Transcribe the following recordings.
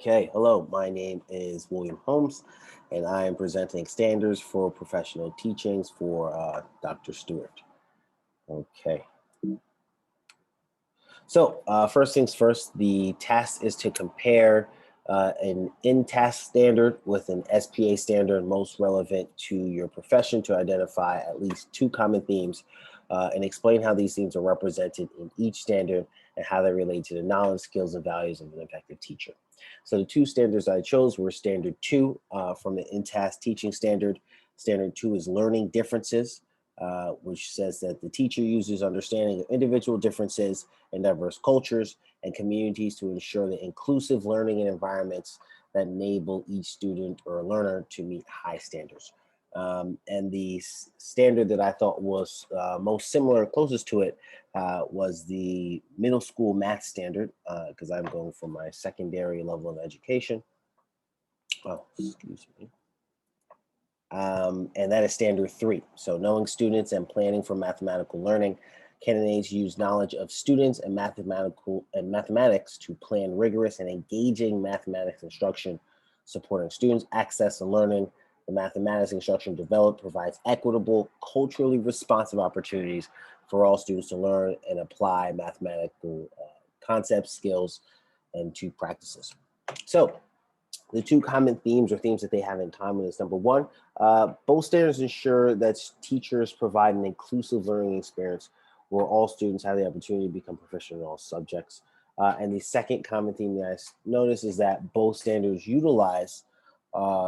Okay, hello, my name is William Holmes, and I am presenting standards for professional teachings for Dr. Stewart. Okay, first things first, the task is to compare an in-task standard with an SPA standard most relevant to your profession to identify at least two common themes and explain how these themes are represented in each standard and how they relate to the knowledge, skills, and values of an effective teacher. So the two standards I chose were Standard 2 from the in-task teaching standard. Standard 2 is learning differences, which says that the teacher uses understanding of individual differences in diverse cultures and communities to ensure the inclusive learning and environments that enable each student or learner to meet high standards. And the standard that I thought was most similar, closest to it, was the middle school math standard, because I'm going for my secondary level of education. Oh, excuse me. And that is standard 3. So knowing students and planning for mathematical learning, candidates use knowledge of students and mathematics to plan rigorous and engaging mathematics instruction, supporting students' access to learning. The mathematics instruction developed provides equitable, culturally responsive opportunities for all students to learn and apply mathematical concepts, skills, and to practices. So the two common themes or themes that they have in common is number one, both standards ensure that teachers provide an inclusive learning experience where all students have the opportunity to become proficient in all subjects. And the second common theme that I notice is that both standards utilize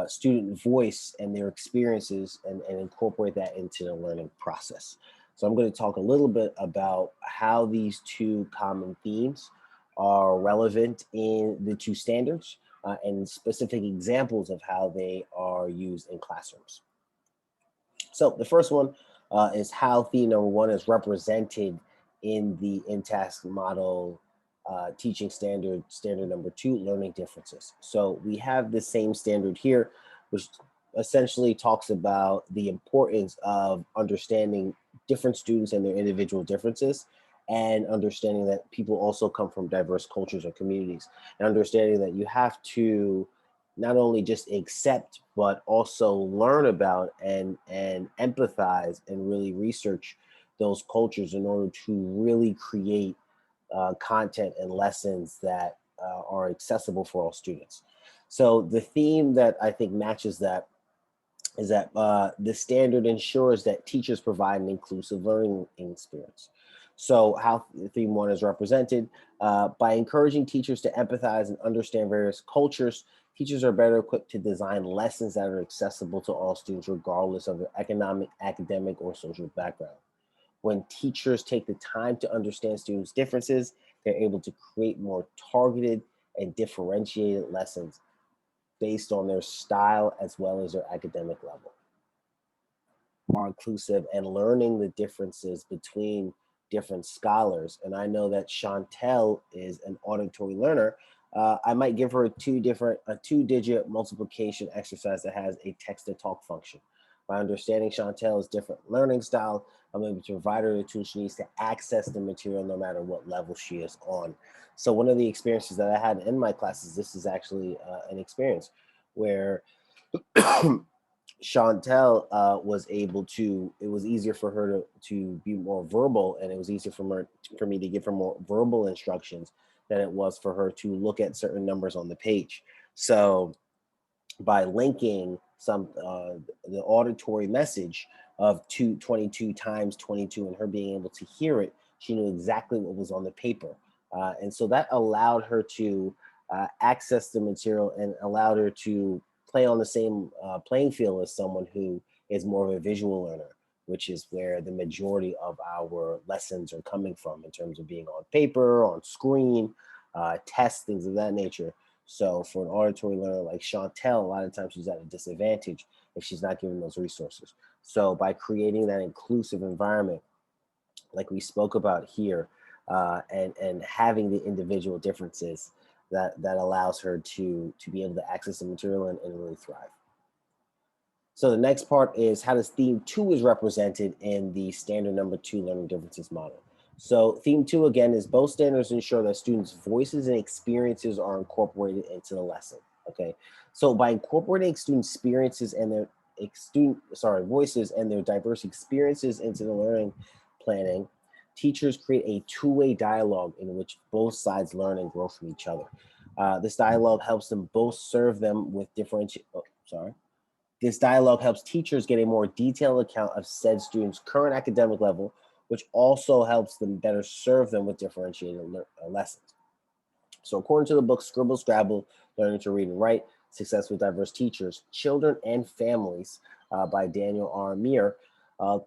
student voice and their experiences and incorporate that into the learning process. So I'm going to talk a little bit about how these two common themes are relevant in the two standards and specific examples of how they are used in classrooms. So the first one is how theme number one is represented in the in-task model teaching standard, standard number 2, learning differences. So we have the same standard here, which essentially talks about the importance of understanding different students and their individual differences and understanding that people also come from diverse cultures or communities and understanding that you have to not only just accept but also learn about and empathize and really research those cultures in order to really create content and lessons that are accessible for all students. So the theme that I think matches that is that the standard ensures that teachers provide an inclusive learning experience. So how theme one is represented by encouraging teachers to empathize and understand various cultures, teachers are better equipped to design lessons that are accessible to all students regardless of their economic, academic, or social background. When teachers take the time to understand students' differences, they're able to create more targeted and differentiated lessons based on their style as well as their academic level. More inclusive and learning the differences between different scholars. And I know that Chantel is an auditory learner. I might give her a two-digit multiplication exercise that has a text-to-talk function. By understanding Chantel's different learning style, I'm able to provide her the tools she needs to access the material no matter what level she is on. So one of the experiences that I had in my classes, this is actually an experience where Chantel was able to, it was easier for her to be more verbal, and it was easier for me to give her more verbal instructions than it was for her to look at certain numbers on the page. So by linking the auditory message of 22 times 22 and her being able to hear it, she knew exactly what was on the paper. And so that allowed her to access the material and allowed her to play on the same playing field as someone who is more of a visual learner, which is where the majority of our lessons are coming from in terms of being on paper, on screen, tests, things of that nature. So for an auditory learner like Chantel, a lot of times she's at a disadvantage if she's not given those resources. So by creating that inclusive environment, like we spoke about here, and having the individual differences, that allows her to be able to access the material and really thrive. So the next part is how does theme 2 is represented in the standard number 2 learning differences model. So theme two again is both standards ensure that students' voices and experiences are incorporated into the lesson. Okay, so by incorporating student experiences and their voices and their diverse experiences into the learning planning, teachers create a two-way dialogue in which both sides learn and grow from each other. This dialogue helps them both serve them with differentiate. Oh, sorry. This dialogue helps teachers get a more detailed account of said students' current academic level, which also helps them better serve them with differentiated lessons. So, according to the book Scribble Scrabble Learning to Read and Write Success with Diverse Teachers, Children and Families by Daniel R. Meir,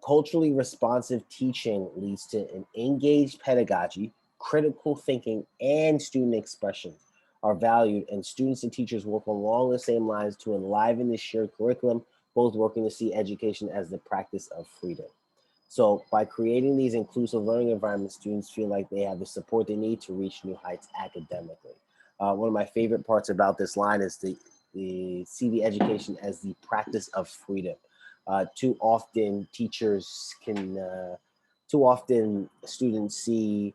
culturally responsive teaching leads to an engaged pedagogy, critical thinking, and student expression are valued, and students and teachers work along the same lines to enliven the shared curriculum, both working to see education as the practice of freedom. So by creating these inclusive learning environments, students feel like they have the support they need to reach new heights academically. One of my favorite parts about this line is the see the education as the practice of freedom. Too often teachers can, too often students see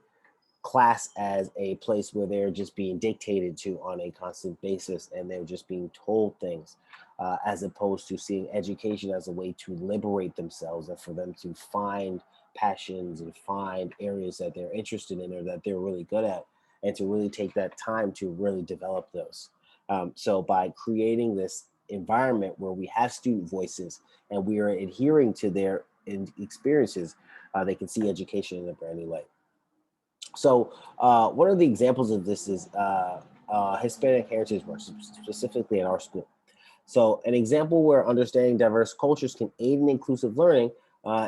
class as a place where they're just being dictated to on a constant basis and they're just being told things, as opposed to seeing education as a way to liberate themselves and for them to find passions and find areas that they're interested in or that they're really good at, and to really take that time to really develop those. So by creating this environment where we have student voices and we are adhering to their experiences, they can see education in a brand new light. So one of the examples of this is Hispanic Heritage Month, specifically at our school. So an example where understanding diverse cultures can aid in inclusive learning,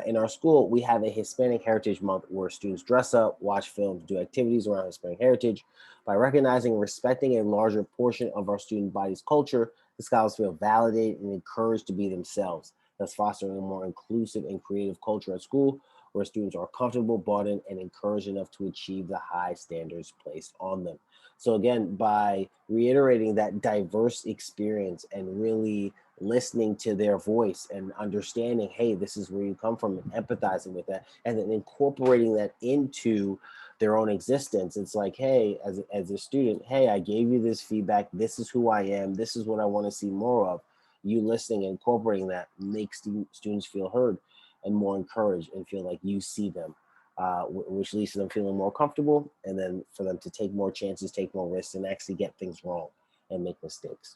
in our school, we have a Hispanic Heritage Month where students dress up, watch films, do activities around Hispanic heritage. By recognizing and respecting a larger portion of our student body's culture, the scholars feel validated and encouraged to be themselves, thus fostering a more inclusive and creative culture at school where students are comfortable, bought in, and encouraged enough to achieve the high standards placed on them. So again, by reiterating that diverse experience and really listening to their voice and understanding, hey, this is where you come from, and empathizing with that, and then incorporating that into their own existence. It's like, hey, as a student, hey, I gave you this feedback. This is who I am. This is what I want to see more of. You listening and incorporating that makes students feel heard and more encouraged and feel like you see them, which leads to them feeling more comfortable, and then for them to take more chances, take more risks, and actually get things wrong and make mistakes.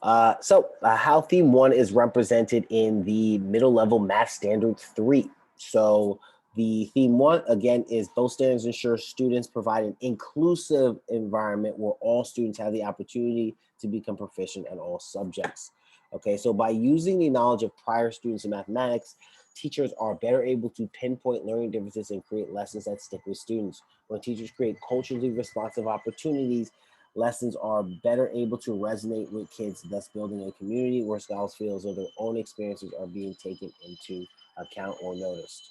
How theme one is represented in the middle level math standard 3. So the theme one, again, is both standards ensure students provide an inclusive environment where all students have the opportunity to become proficient in all subjects. Okay, so by using the knowledge of prior students in mathematics, teachers are better able to pinpoint learning differences and create lessons that stick with students. When teachers create culturally responsive opportunities, lessons are better able to resonate with kids, thus building a community where scholars feel as though their own experiences are being taken into account or noticed.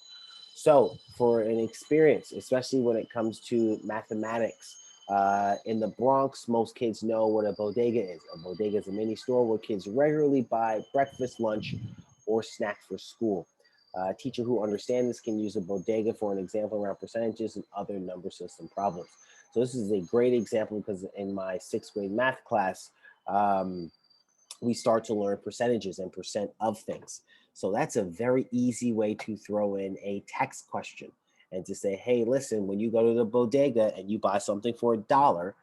So, for an experience, especially when it comes to mathematics, in the Bronx, most kids know what a bodega is. A bodega is a mini store where kids regularly buy breakfast, lunch, or snack for school. A teacher who understands this can use a bodega for an example around percentages and other number system problems. So this is a great example because in my sixth grade math class, um, we start to learn percentages and percent of things. So that's a very easy way to throw in a text question and to say, hey, listen, when you go to the bodega and you buy something for $1,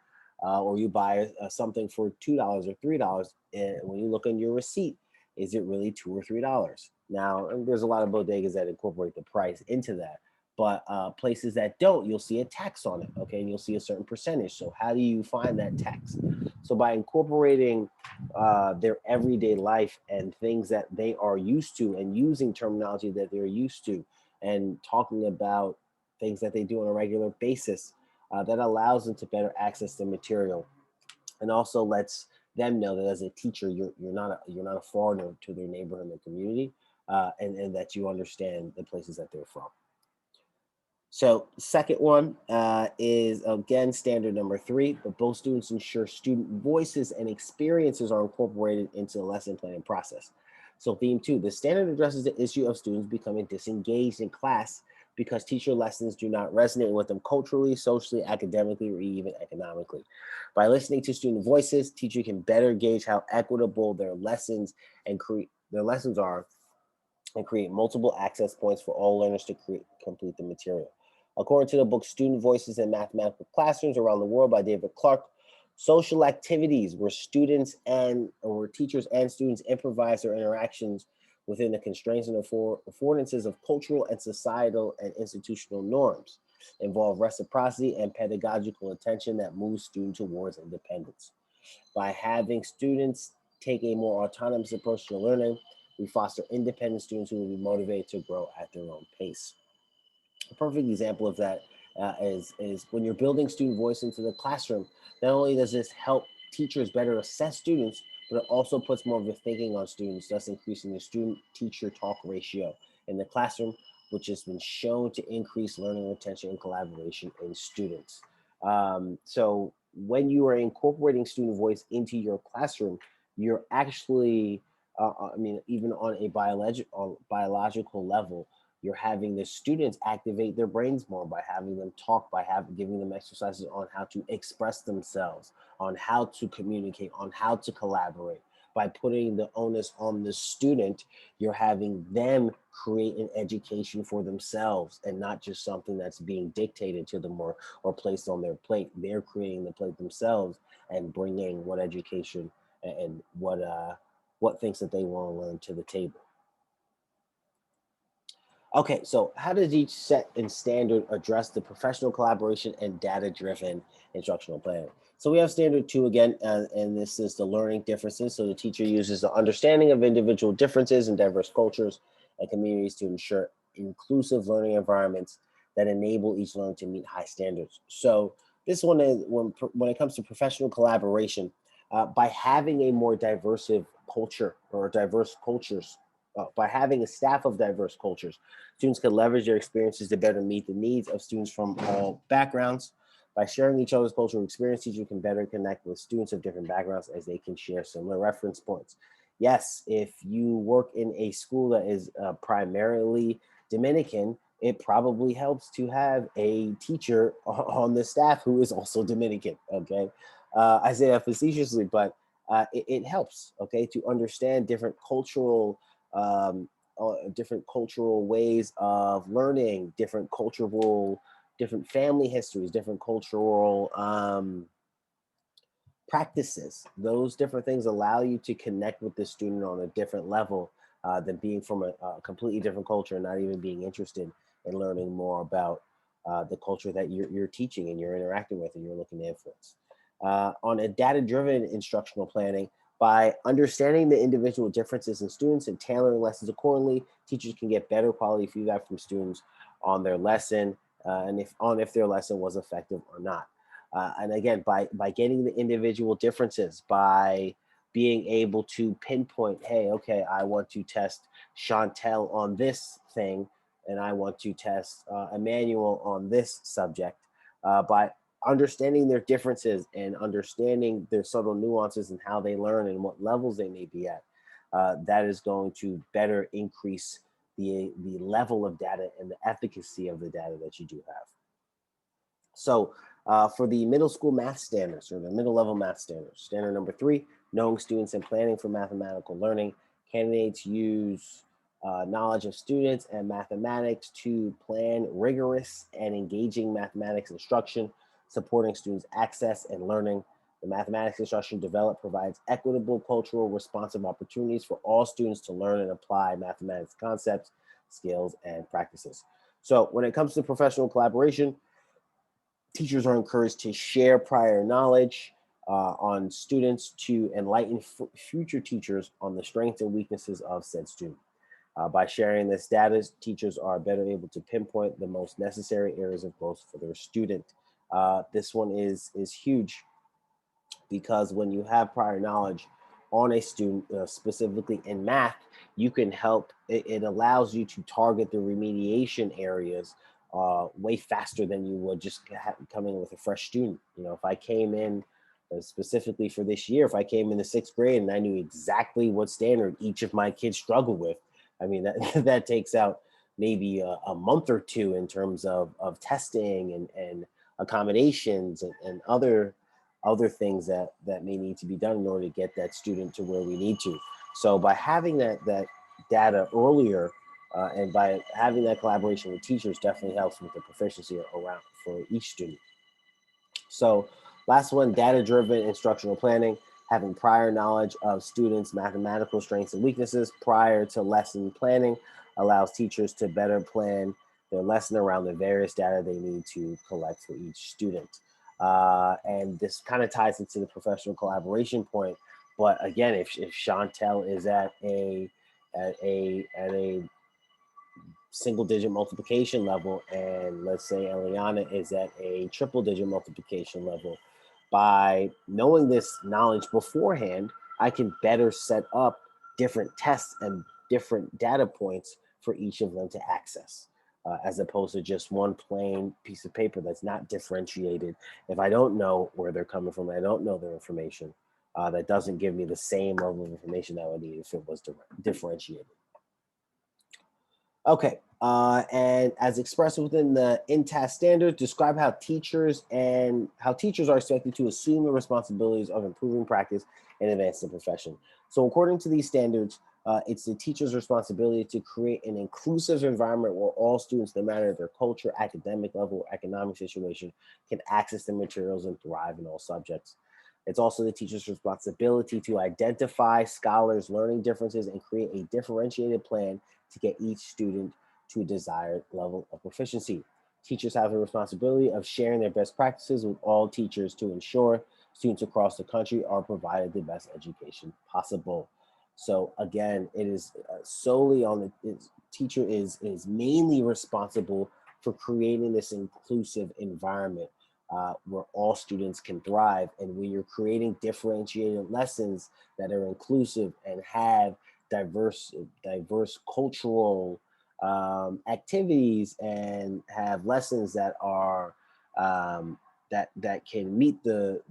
or you buy something for $2 or $3, and when you look on your receipt, is it really $2 or $3? Now, there's a lot of bodegas that incorporate the price into that, but places that don't, you'll see a tax on it, okay, and you'll see a certain percentage. So how do you find that tax? So by incorporating their everyday life and things that they are used to and using terminology that they're used to and talking about things that they do on a regular basis, that allows them to better access the material and also lets them know that as a teacher you're not a foreigner to their neighborhood and their community, and that you understand the places that they're from. So second one is again standard number 3, but both students ensure student voices and experiences are incorporated into the lesson planning process. So theme 2, the standard addresses the issue of students becoming disengaged in class because teacher lessons do not resonate with them culturally, socially, academically, or even economically. By listening to student voices, teacher can better gauge how equitable their lessons are and create multiple access points for all learners to complete the material. According to the book Student Voices in Mathematical Classrooms Around the World by David Clark, social activities where teachers and students improvise their interactions within the constraints and affordances of cultural and societal and institutional norms involve reciprocity and pedagogical attention that moves students towards independence. By having students take a more autonomous approach to learning, we foster independent students who will be motivated to grow at their own pace. A perfect example of that is when you're building student voice into the classroom. Not only does this help teachers better assess students, but it also puts more of the thinking on students, thus increasing the student-teacher talk ratio in the classroom, which has been shown to increase learning retention and collaboration in students. So when you are incorporating student voice into your classroom, you're actually, even on a biological level, you're having the students activate their brains more by having them talk, by giving them exercises on how to express themselves, on how to communicate, on how to collaborate. By putting the onus on the student, you're having them create an education for themselves and not just something that's being dictated to them or placed on their plate. They're creating the plate themselves and bringing what education and what things that they want to learn to the table. Okay, so how does each set and standard address the professional collaboration and data-driven instructional planning? So we have standard two again, and this is the learning differences. So the teacher uses the understanding of individual differences in diverse cultures and communities to ensure inclusive learning environments that enable each learner to meet high standards. So this one is when it comes to professional collaboration, by having a more diverse culture or diverse cultures, by having a staff of diverse cultures, students can leverage their experiences to better meet the needs of students from all backgrounds. By sharing each other's cultural experience, teachers can better connect with students of different backgrounds as they can share similar reference points. Yes, if you work in a school that is primarily Dominican, it probably helps to have a teacher on the staff who is also Dominican. Okay, I say that facetiously, but it helps. Okay, to understand um, different cultural ways of learning, different family histories, different cultural practices. Those different things allow you to connect with the student on a different level than being from a completely different culture and not even being interested in learning more about the culture that you're teaching and you're interacting with and you're looking to influence. On a data-driven instructional planning, by understanding the individual differences in students and tailoring lessons accordingly, teachers can get better quality feedback from students on their lesson and if their lesson was effective or not. And again, by getting the individual differences, by being able to pinpoint, hey, okay, I want to test Chantel on this thing, and I want to test Emmanuel on this subject. By understanding their differences and understanding their subtle nuances and how they learn and what levels they may be at, that is going to better increase the level of data and the efficacy of the data that you do have. So for the middle school math standards or the middle level math standards, standard number three, knowing students and planning for mathematical learning, candidates use knowledge of students and mathematics to plan rigorous and engaging mathematics instruction, supporting students' access and learning. The mathematics instruction developed provides equitable, cultural, responsive opportunities for all students to learn and apply mathematics concepts, skills, and practices. So when it comes to professional collaboration, teachers are encouraged to share prior knowledge on students to enlighten future teachers on the strengths and weaknesses of said student. By sharing this data, teachers are better able to pinpoint the most necessary areas of growth for their student. This one is huge because when you have prior knowledge on a student, specifically in math, you can help. It allows you to target the remediation areas way faster than you would just coming with a fresh student. You know, if I came in specifically for this year, if I came in the sixth grade and I knew exactly what standard each of my kids struggle with, I mean that that takes out maybe a month or two in terms of testing and accommodations and other things that may need to be done in order to get that student to where we need to. So by having that data earlier, and by having that collaboration with teachers definitely helps with the proficiency around for each student. So last one, data-driven instructional planning, having prior knowledge of students' mathematical strengths and weaknesses prior to lesson planning allows teachers to better plan their lesson around the various data they need to collect for each student. And this kind of ties into the professional collaboration point. But again, if Chantel is at a single digit multiplication level, and let's say Eliana is at a triple digit multiplication level, by knowing this knowledge beforehand, I can better set up different tests and different data points for each of them to access, as opposed to just one plain piece of paper that's not differentiated. If I don't know where they're coming from, I don't know their information, that doesn't give me the same level of information that I would need if it was differentiated. Okay. And as expressed within the INTAS standards, describe how teachers are expected to assume the responsibilities of improving practice and advance the profession. So, according to these standards, it's the teacher's responsibility to create an inclusive environment where all students, no matter their culture, academic level, or economic situation, can access the materials and thrive in all subjects. It's also the teacher's responsibility to identify scholars' learning differences and create a differentiated plan to get each student to a desired level of proficiency. Teachers have the responsibility of sharing their best practices with all teachers to ensure students across the country are provided the best education possible. So again, it is solely on the teacher is mainly responsible for creating this inclusive environment, where all students can thrive. And when you're creating differentiated lessons that are inclusive and have diverse cultural activities and have lessons that are that can meet the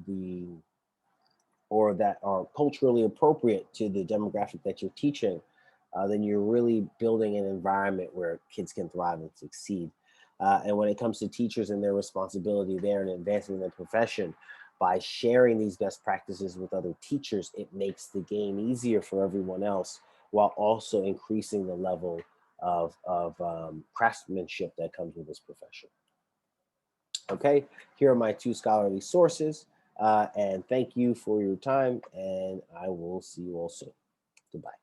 or that are culturally appropriate to the demographic that you're teaching, then you're really building an environment where kids can thrive and succeed. And when it comes to teachers and their responsibility there and advancing their profession, by sharing these best practices with other teachers, it makes the game easier for everyone else while also increasing the level of craftsmanship that comes with this profession. Okay, here are my two scholarly sources. And thank you for your time, and I will see you all soon. Goodbye.